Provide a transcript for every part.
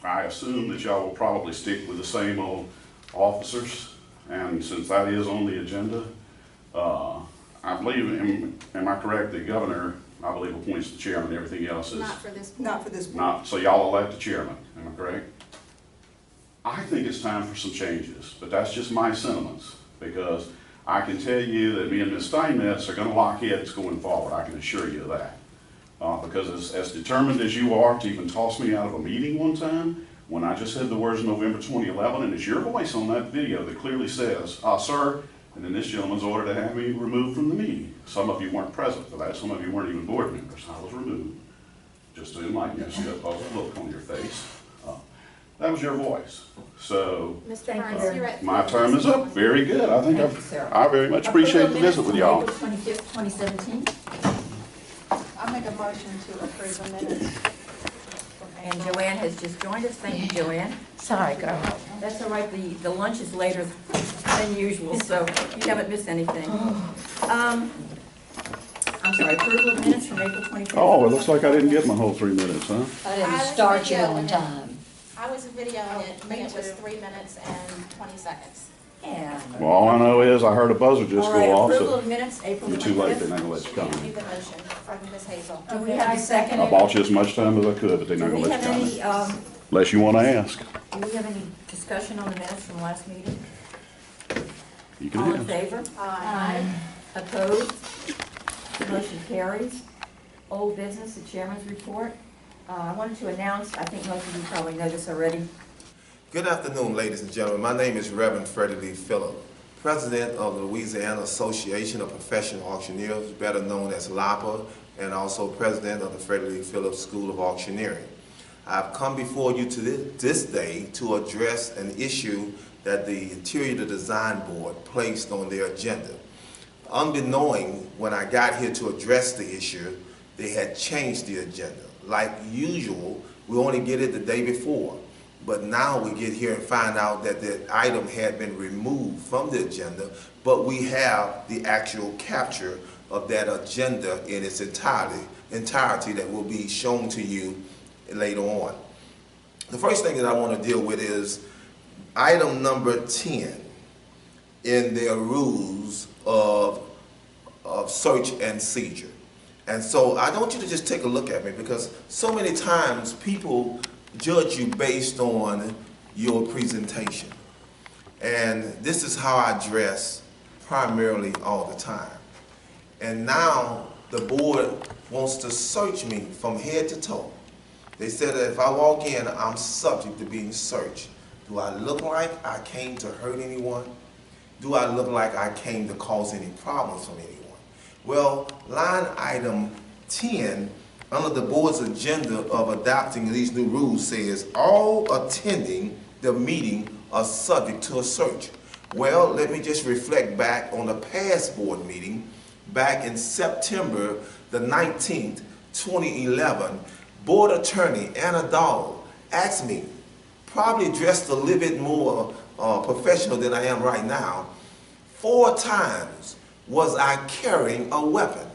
I assume that y'all will probably stick with the same old officers, and since that is on the agenda, I believe, am I correct, the governor, I believe, appoints the chairman, everything else is? Not for this board. Not for this board. Not, so y'all elect a chairman, am I correct? I think it's time for some changes, but that's just my sentiments, because I can tell you that me and Ms. Steinmetz are gonna lock heads going forward, I can assure you of that. Because as determined as you are to even toss me out of a meeting one time, when I just said the words November 2011, and it's your voice on that video that clearly says, sir, and then this gentleman's ordered to have me removed from the meeting. Some of you weren't present for that, some of you weren't even board members. I was removed, just to enlighten you, so you have a look on your face. That was your voice. So Mr. Burns, you're at my term is up. Very good. I think I very much appreciate the visit with y'all. April 25th, 2017. I make a motion to approve the minutes. And Joanne has just joined us. Thank you, Joanne. Sorry, girl. That's all right. The lunch is later than usual, so you haven't missed anything. I'm sorry, approval of minutes from April 25th. Oh, it looks like I didn't get my whole 3 minutes, huh? I didn't was start you videoing on it. time. I was videoing it, I think it was 3 minutes and 20 seconds. Yeah. Well, all I know is I heard a buzzer just All go right, off, approval so of minutes, April you're too late, 25th. they're not gonna let you Need come. the motion from Ms. Hazel. Do we have a second? I bought you as much time as I could, but they're Do not we gonna have let you any, come. Unless you wanna ask. do we have any discussion on the minutes from last meeting? You All in can ask. favor? Aye. Opposed? Motion carries. Old business, the chairman's report. I wanted to announce, I think most of you probably know this already. Good afternoon, ladies and gentlemen. My name is Reverend Freddie Lee Phillips, President of the Louisiana Association of Professional Auctioneers, better known as LAPA, and also President of the Freddie Lee Phillips School of Auctioneering. I've come before you to this day to address an issue that the Interior Design Board placed on their agenda. Unbeknown, when I got here to address the issue, they had changed the agenda. Like usual, we only get it the day before. But now we get here and find out that the item had been removed from the agenda, but we have the actual capture of that agenda in its entirety that will be shown to you later on. The first thing that I want to deal with is item number 10 in their rules of search and seizure. And so I want you to just take a look at me, because so many times people judge you based on your presentation. And this is how I dress primarily all the time. And now the board wants to search me from head to toe. They said that if I walk in, I'm subject to being searched. Do I look like I came to hurt anyone? Do I look like I came to cause any problems from anyone? Well, line item 10 under the board's agenda of adopting these new rules says all attending the meeting are subject to a search. Well, let me just reflect back on the past board meeting back in September the 19th, 2011. Board Attorney Anna Dahl asked me, probably dressed a little bit more professional than I am right now, 4 times was I carrying a weapon.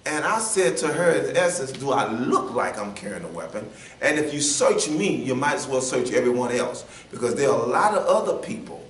And I said to her, in essence, do I look like I'm carrying a weapon? And if you search me, you might as well search everyone else, because there are a lot of other people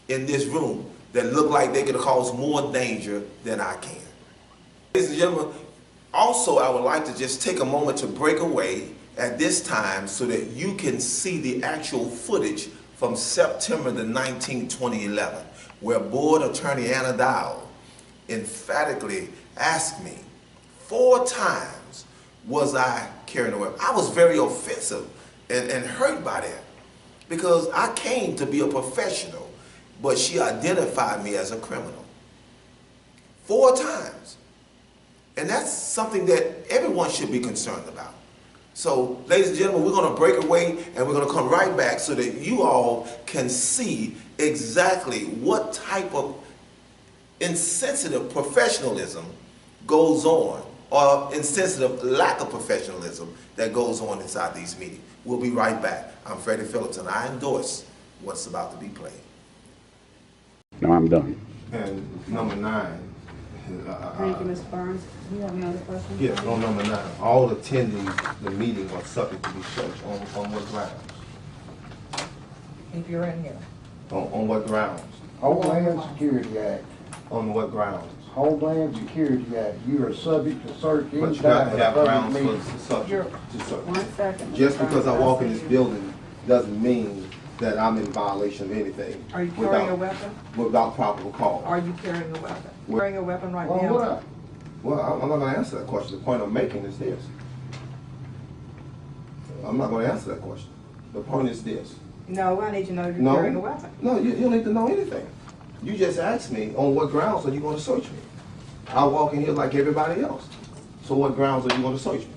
in this room that look like they could cause more danger than I can. Ladies and gentlemen, also I would like to just take a moment to break away at this time so that you can see the actual footage from September the 19th, 2011, where Board Attorney Anna Dahl emphatically asked me, 4 times was I carrying a weapon. I was very offensive and hurt by that, because I came to be a professional, but she identified me as a criminal. 4 times. And that's something that everyone should be concerned about. So, ladies and gentlemen, we're going to break away and we're going to come right back so that you all can see exactly what type of insensitive professionalism goes on, or insensitive lack of professionalism that goes on inside these meetings. We'll be right back. I'm Freddie Phillips, and I endorse what's about to be played. No, I'm done. And number 9. Thank you, Mr. Burns. You have another question? Yes, on number 9. All attending the meeting are subject to be searched. On what grounds? if you're in here. On what grounds? Homeland Security Act. On what grounds? Homeland Security Act. You are subject to search But you anytime got to at a have public grounds meeting. for subject to search. 1 second. Just because I walk in this building doesn't mean that I'm in violation of anything. Are you carrying a weapon? Without probable cause. Are you carrying a weapon? Carrying a weapon right Well, now? what? Well, I'm not going to answer that question. The point I'm making is this. I'm not going to answer that question. The point is this. No, I need to know you're No. carrying a weapon. No, you don't need to know anything. You just asked me on what grounds are you going to search me. I walk in here like everybody else. So what grounds are you going to search me?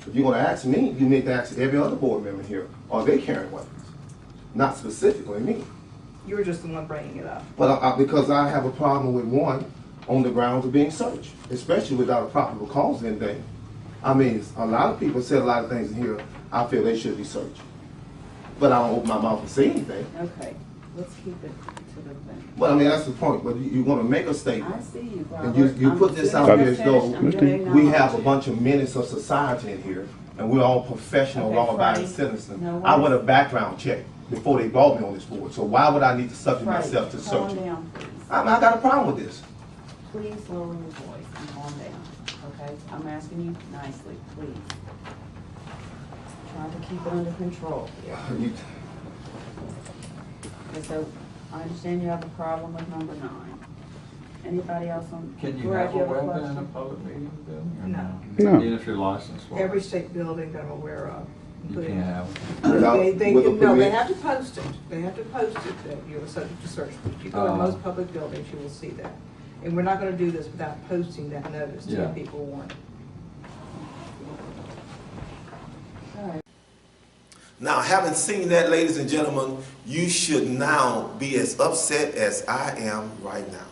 If you're going to ask me, you need to ask every other board member here. Are they carrying weapons? Not specifically me. You were just the one bringing it up. But because I have a problem with one on the grounds of being searched, especially without a probable cause of anything. I mean, a lot of people said a lot of things in here I feel they should be searched. But I don't open my mouth and say anything. Okay, let's keep it to the thing. But I mean, that's the point. But you want to make a I statement. see you, And Robert. you put this out there as though we have a of bunch of menace of society in here, and we're all professional, Okay, law-abiding Freddie. citizens. No I worries. went a background check before they brought me on this board. So why would I need to subject myself to Calm searching? down, please. I got a problem with this. Please lower your voice and calm down, okay? I'm asking you nicely, please. Try to keep it under control here. You- Okay, so I understand you have a problem with number 9. Anybody else on? Can you Brad, have a weapon in a question? public meeting building? or No. Even if you're licensed for it? Every state building that I'm aware of. You including- can't have Without- They, with a no, they permit? have to post it. They have to post it that you are subject to search. If you go to most public buildings, you will see that. And we're not gonna do this without posting that notice to Yeah. give people warning. All right. Now, having seen that, ladies and gentlemen, you should now be as upset as I am right now.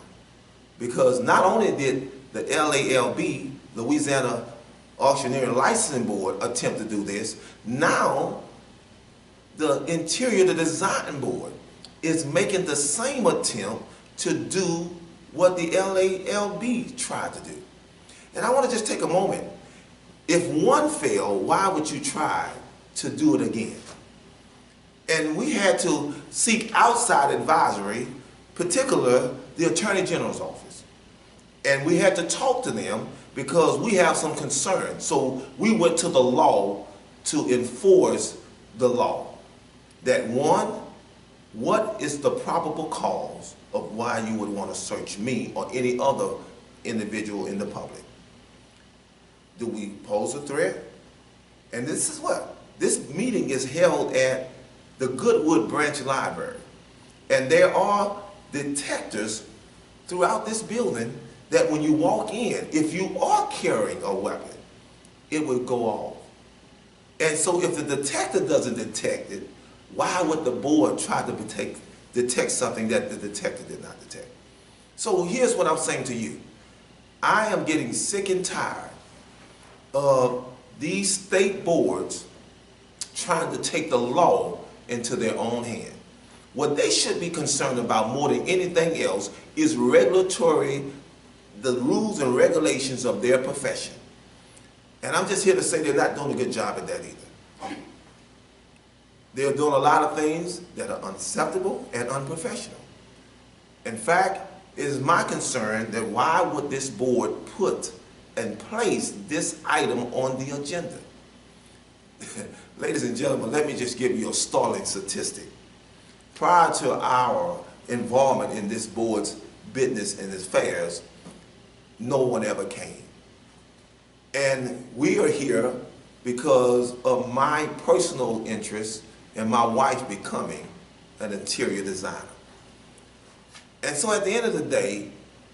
Because not only did the LALB, Louisiana Auctioneering Licensing Board, attempt to do this, now the Interior Design Board is making the same attempt to do what the LALB tried to do. And I want to just take a moment. If one failed, why would you try to do it again? And we had to seek outside advisory, particularly the Attorney General's office. And we had to talk to them because we have some concerns. So we went to the law to enforce the law. That one, what is the probable cause of why you would want to search me or any other individual in the public? Do we pose a threat? And this is what? This meeting is held at the Goodwood Branch Library. And there are detectors throughout this building that when you walk in, if you are carrying a weapon, it would go off. And so if the detector doesn't detect it, why would the board try to detect something that the detector did not detect? So here's what I'm saying to you. I am getting sick and tired of these state boards trying to take the law into their own hand. What they should be concerned about more than anything else is the rules and regulations of their profession. And I'm just here to say they're not doing a good job at that either. They're doing a lot of things that are unacceptable and unprofessional. In fact, it is my concern that why would this board put and place this item on the agenda? Ladies and gentlemen, let me just give you a startling statistic. Prior to our involvement in this board's business and affairs, no one ever came. And we are here because of my personal interest and my wife becoming an interior designer. And so at the end of the day,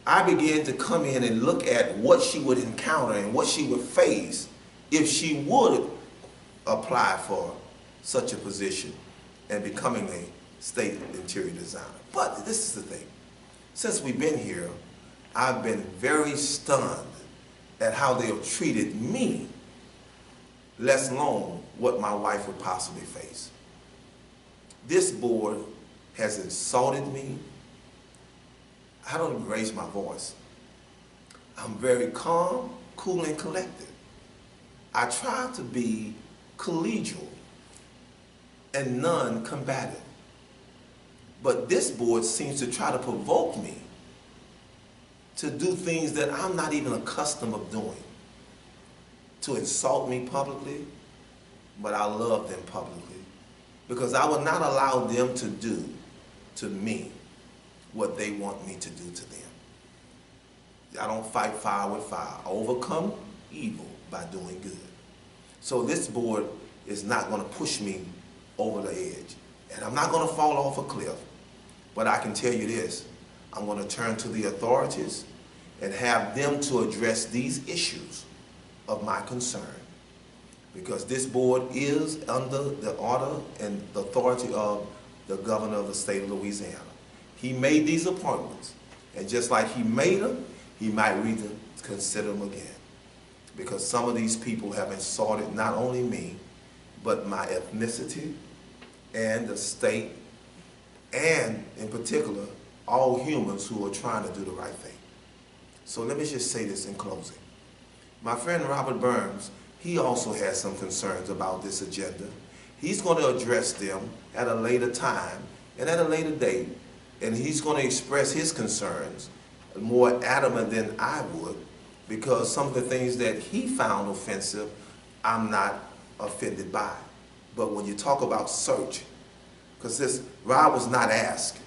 I began to come in and look at what she would encounter and what she would face if she would apply for such a position and becoming a state interior designer. But this is the thing. Since we've been here, I've been very stunned at how they have treated me, let alone what my wife would possibly face. This board has insulted me. I don't even raise my voice. I'm very calm, cool, and collected. I try to be collegial and non-combative. But this board seems to try to provoke me to do things that I'm not even accustomed of doing. To insult me publicly, but I love them publicly. Because I will not allow them to do to me what they want me to do to them. I don't fight fire with fire. I overcome evil by doing good. So this board is not going to push me over the edge. And I'm not going to fall off a cliff. But I can tell you this, I'm going to turn to the authorities and have them to address these issues of my concern. Because this board is under the order and the authority of the governor of the state of Louisiana. He made these appointments, and just like he made them, he might reconsider them again. Because some of these people have insulted not only me, but my ethnicity and the state, and in particular, all humans who are trying to do the right thing. So let me just say this in closing. My friend Robert Burns, he also has some concerns about this agenda. He's going to address them at a later time and at a later date, and he's going to express his concerns more adamant than I would, because some of the things that he found offensive, I'm not offended by. But when you talk about search, because this, Rob was not asked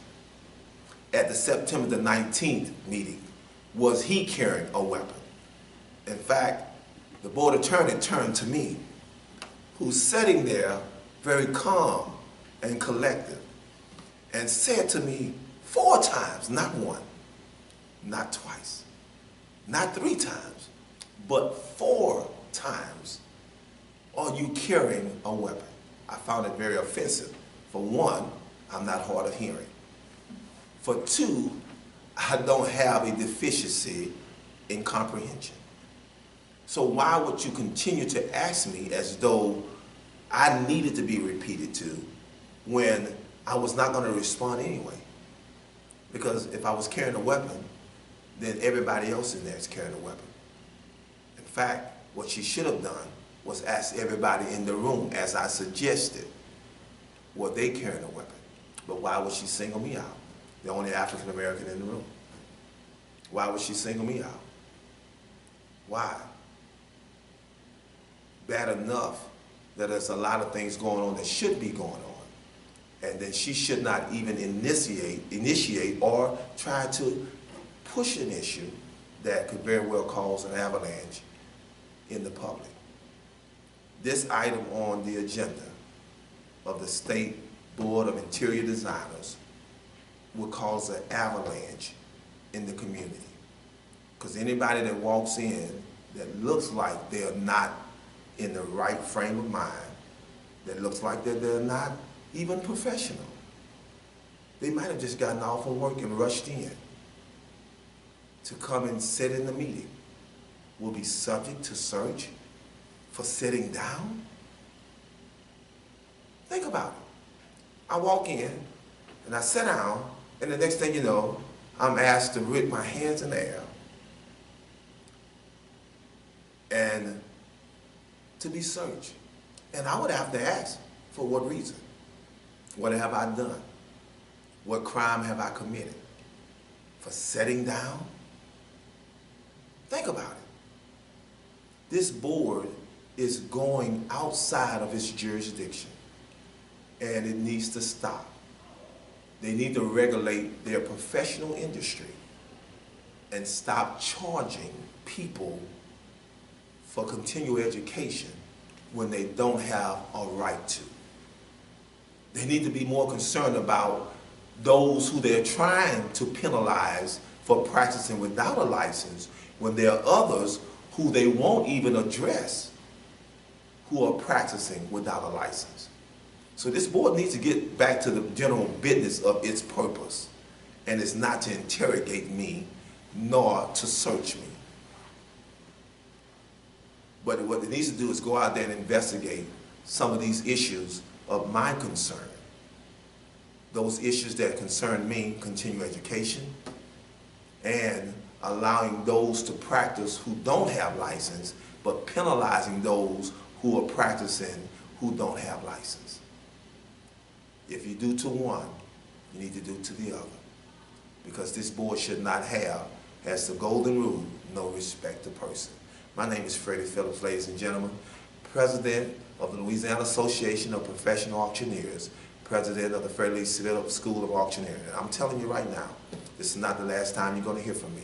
at the September the 19th meeting, was he carrying a weapon? In fact, the board attorney turned to me, who's sitting there very calm and collected, and said to me 4 times, not one, not twice, not 3 times, but 4 times, are you carrying a weapon? I found it very offensive. For one, I'm not hard of hearing. For 2, I don't have a deficiency in comprehension. So why would you continue to ask me as though I needed to be repeated to when I was not going to respond anyway? Because if I was carrying a weapon, then everybody else in there is carrying a weapon. In fact, what she should have done was ask everybody in the room, as I suggested, were they carrying a weapon? But why would she single me out? The only African American in the room. Why would she single me out? Why? Bad enough that there's a lot of things going on that should be going on. And then she should not even initiate or try to push an issue that could very well cause an avalanche in the public. This item on the agenda of the State Board of Interior Designers will cause an avalanche in the community. Because anybody that walks in that looks like they're not in the right frame of mind, that looks like that they're not even professional, they might have just gotten off of work and rushed in to come and sit in the meeting, will be subject to search for sitting down? Think about it. I walk in and I sit down, and the next thing you know, I'm asked to put my hands in the air and to be searched. And I would have to ask, for what reason? What have I done? What crime have I committed? For sitting down? Think about it. This board is going outside of its jurisdiction, and it needs to stop. They need to regulate their professional industry and stop charging people for continual education when they don't have a right to. They need to be more concerned about those who they're trying to penalize for practicing without a license, when there are others who they won't even address who are practicing without a license. So this board needs to get back to the general business of its purpose, and it's not to interrogate me nor to search me. But what it needs to do is go out there and investigate some of these issues of my concern. Those issues that concern me, continuing education, and allowing those to practice who don't have license, but penalizing those who are practicing who don't have license. If you do to one, you need to do to the other. Because this board should not have, as the golden rule, no respect to person. My name is Freddie Phillips, ladies and gentlemen, President of the Louisiana Association of Professional Auctioneers, President of the Freddie Phillips School of Auctioneering. And I'm telling you right now, this is not the last time you're going to hear from me.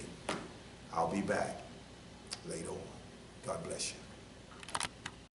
I'll be back later on. God bless you.